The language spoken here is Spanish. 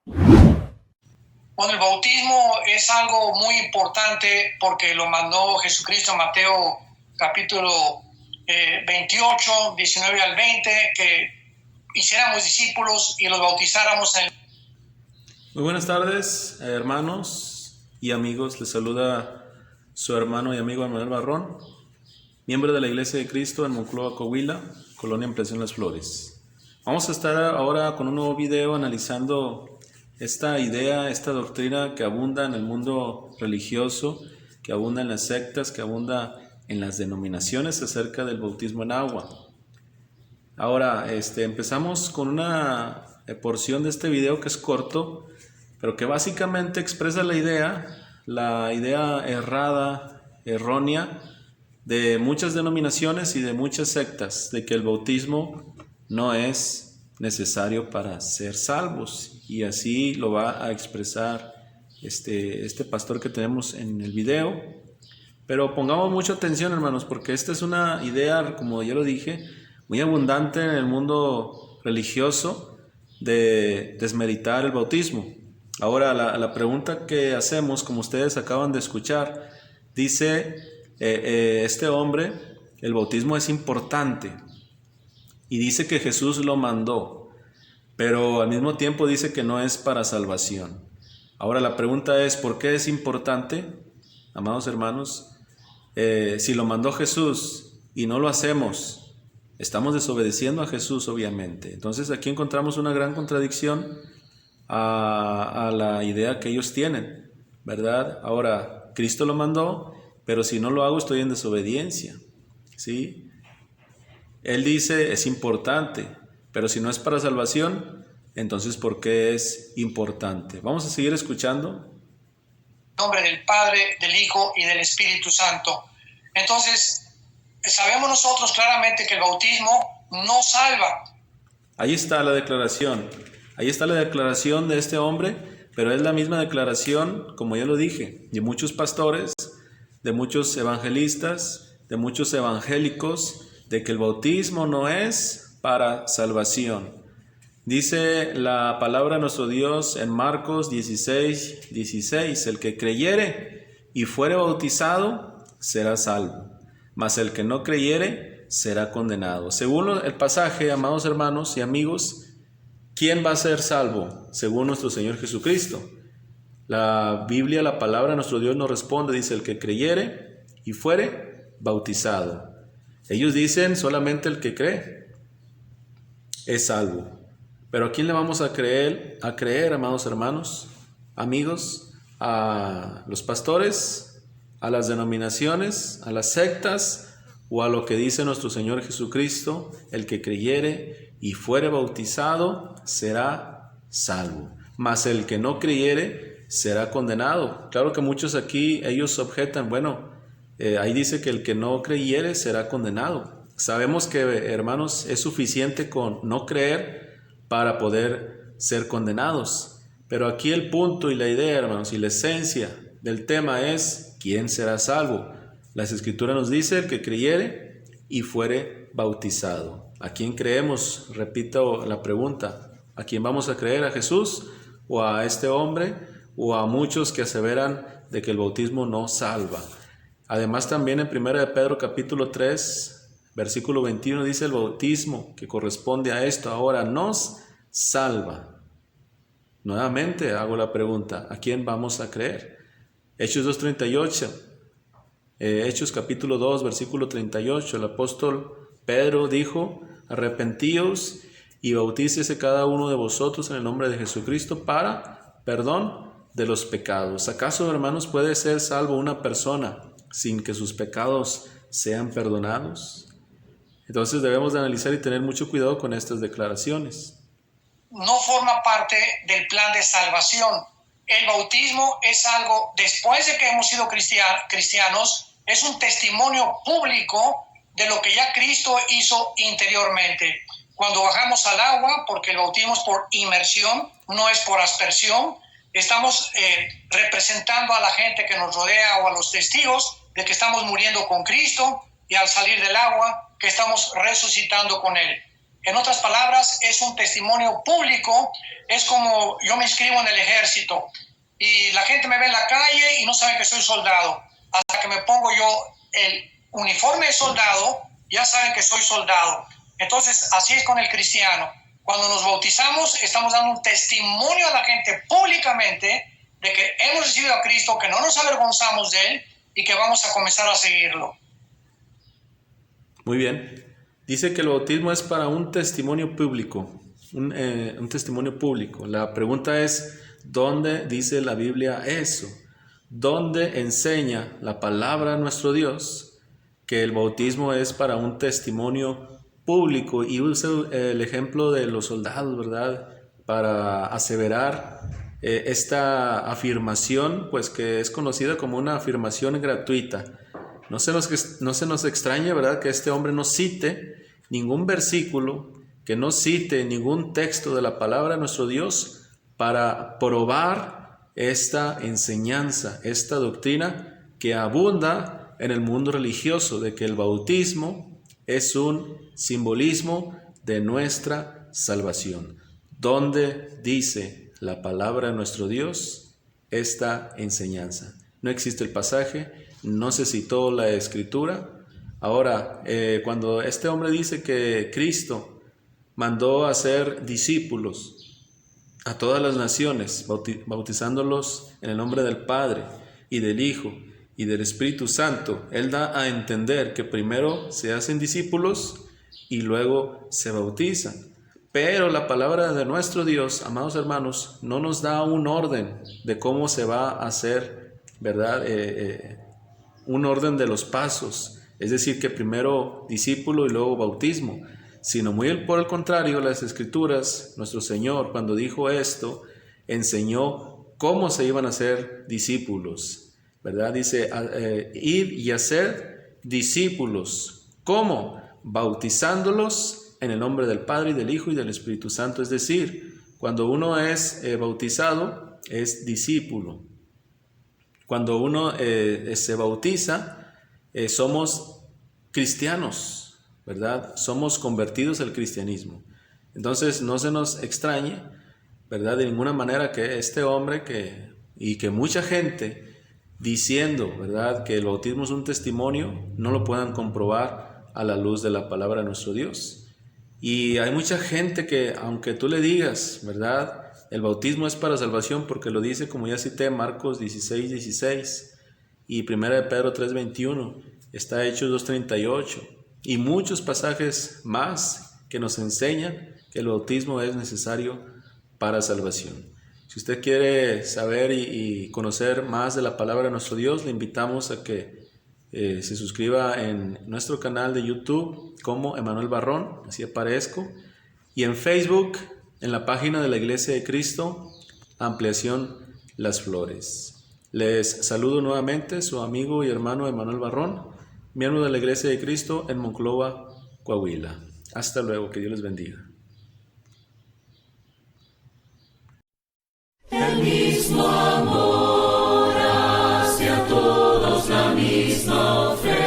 Bueno, el bautismo es algo muy importante porque lo mandó Jesucristo en Mateo capítulo 28, 19 al 20, que hiciéramos discípulos y los bautizáramos en... Muy buenas tardes, hermanos y amigos. Les saluda su hermano y amigo Manuel Barrón, miembro de la Iglesia de Cristo en Monclova, Coahuila, Colonia Ampliación Las Flores. Vamos a estar ahora con un nuevo video analizando esta idea, esta doctrina que abunda en el mundo religioso, que abunda en las sectas, que abunda en las denominaciones acerca del bautismo en agua. Ahora, empezamos con una porción de este video que es corto, pero que básicamente expresa la idea errada, errónea, de muchas denominaciones y de muchas sectas, de que el bautismo no es necesario para ser salvos. Y así lo va a expresar este pastor que tenemos en el video. Pero pongamos mucha atención, hermanos, porque esta es una idea, como ya lo dije, muy abundante en el mundo religioso de desmeritar el bautismo. Ahora, la pregunta que hacemos, como ustedes acaban de escuchar, dice este hombre, el bautismo es importante y dice que Jesús lo mandó, pero al mismo tiempo dice que no es para salvación. Ahora la pregunta es, ¿por qué es importante, amados hermanos? Si lo mandó Jesús y no lo hacemos, estamos desobedeciendo a Jesús, obviamente. Entonces aquí encontramos una gran contradicción a la idea que ellos tienen, ¿verdad? Ahora, Cristo lo mandó, pero si no lo hago estoy en desobediencia, ¿sí? Él dice, es importante, pero si no es para salvación, entonces ¿por qué es importante? Vamos a seguir escuchando. En nombre del Padre, del Hijo y del Espíritu Santo. Entonces, sabemos nosotros claramente que el bautismo no salva. Ahí está la declaración. Ahí está la declaración de este hombre, pero es la misma declaración, como ya lo dije, de muchos pastores, de muchos evangelistas, de muchos evangélicos, de que el bautismo no es para salvación. Dice la palabra de nuestro Dios en Marcos 16, 16, el que creyere y fuere bautizado será salvo, mas el que no creyere será condenado. Según el pasaje, amados hermanos y amigos, ¿quién va a ser salvo? Según nuestro Señor Jesucristo. La Biblia, la palabra de nuestro Dios nos responde, dice, el que creyere y fuere bautizado. Ellos dicen, solamente el que cree es salvo. Pero ¿a quién le vamos a creer, amados hermanos, amigos? ¿A los pastores, a las denominaciones, a las sectas o a lo que dice nuestro Señor Jesucristo? El que creyere y fuere bautizado será salvo, mas el que no creyere será condenado. Claro que muchos aquí, ellos objetan, bueno, ahí dice que el que no creyere será condenado. Sabemos que, hermanos, es suficiente con no creer para poder ser condenados. Pero aquí el punto y la idea, hermanos, y la esencia del tema es ¿quién será salvo? Las Escrituras nos dice el que creyere y fuere bautizado. ¿A quién creemos? Repito la pregunta. ¿A quién vamos a creer? ¿A Jesús o a este hombre o a muchos que aseveran de que el bautismo no salva? Además también en 1 de Pedro capítulo 3 versículo 21 dice el bautismo que corresponde a esto ahora nos salva. Nuevamente hago la pregunta, ¿a quién vamos a creer? Hechos 2:38, Hechos capítulo 2 versículo 38, el apóstol Pedro dijo, arrepentíos y bautícese cada uno de vosotros en el nombre de Jesucristo para perdón de los pecados. ¿Acaso, hermanos, puede ser salvo una persona sin que sus pecados sean perdonados? Entonces debemos de analizar y tener mucho cuidado con estas declaraciones. No forma parte del plan de salvación. El bautismo es algo, después de que hemos sido cristianos, es un testimonio público de lo que ya Cristo hizo interiormente. Cuando bajamos al agua, porque el bautismo es por inmersión, no es por aspersión, estamos representando a la gente que nos rodea o a los testigos de que estamos muriendo con Cristo y al salir del agua, que estamos resucitando con Él. En otras palabras, es un testimonio público. Es como yo me inscribo en el ejército y la gente me ve en la calle y no sabe que soy soldado. Hasta que me pongo yo el uniforme de soldado, ya saben que soy soldado. Entonces, así es con el cristiano. Cuando nos bautizamos, estamos dando un testimonio a la gente públicamente de que hemos recibido a Cristo, que no nos avergonzamos de Él y que vamos a comenzar a seguirlo. Muy bien. Dice que el bautismo es para un testimonio público, un testimonio público. La pregunta es, ¿dónde dice la Biblia eso? ¿Dónde enseña la palabra de nuestro Dios que el bautismo es para un testimonio público? Y usa el ejemplo de los soldados, ¿verdad? Para aseverar esta afirmación, pues que es conocida como una afirmación gratuita. No se nos extrañe, ¿verdad?, que este hombre no cite ningún versículo, que no cite ningún texto de la palabra de nuestro Dios para probar esta enseñanza, esta doctrina que abunda en el mundo religioso, de que el bautismo es un simbolismo de nuestra salvación. ¿Dónde dice la palabra de nuestro Dios esta enseñanza? No existe el pasaje, no se citó la escritura. Ahora, cuando este hombre dice que Cristo mandó a hacer discípulos a todas las naciones, bautizándolos en el nombre del Padre y del Hijo y del Espíritu Santo, Él da a entender que primero se hacen discípulos y luego se bautizan. Pero la palabra de nuestro Dios, amados hermanos, no nos da un orden de cómo se va a hacer, ¿verdad? Un orden de los pasos, es decir, que primero discípulo y luego bautismo, sino muy por el contrario, las Escrituras, nuestro Señor, cuando dijo esto, enseñó cómo se iban a hacer discípulos, ¿verdad? Dice, id y hacer discípulos. ¿Cómo? Bautizándolos en el nombre del Padre y del Hijo y del Espíritu Santo. Es decir, cuando uno es bautizado, es discípulo. Cuando uno se bautiza, somos cristianos, ¿verdad? Somos convertidos al cristianismo. Entonces, no se nos extrañe, ¿verdad?, de ninguna manera que este hombre y que mucha gente diciendo, ¿verdad?, que el bautismo es un testimonio, no lo puedan comprobar a la luz de la palabra de nuestro Dios. Y hay mucha gente que, aunque tú le digas, ¿verdad?, el bautismo es para salvación, porque lo dice, como ya cité, Marcos 16:16 y 1 de Pedro 3:21, está Hechos 2:38 y muchos pasajes más que nos enseñan que el bautismo es necesario para salvación. Si usted quiere saber y conocer más de la palabra de nuestro Dios, le invitamos a que se suscriba en nuestro canal de YouTube como Emanuel Barrón, así aparezco, y en Facebook, en la página de la Iglesia de Cristo, Ampliación Las Flores. Les saludo nuevamente, su amigo y hermano Emanuel Barrón, miembro de la Iglesia de Cristo en Monclova, Coahuila. Hasta luego, que Dios les bendiga. El mismo amor hacia todos, la misma fe.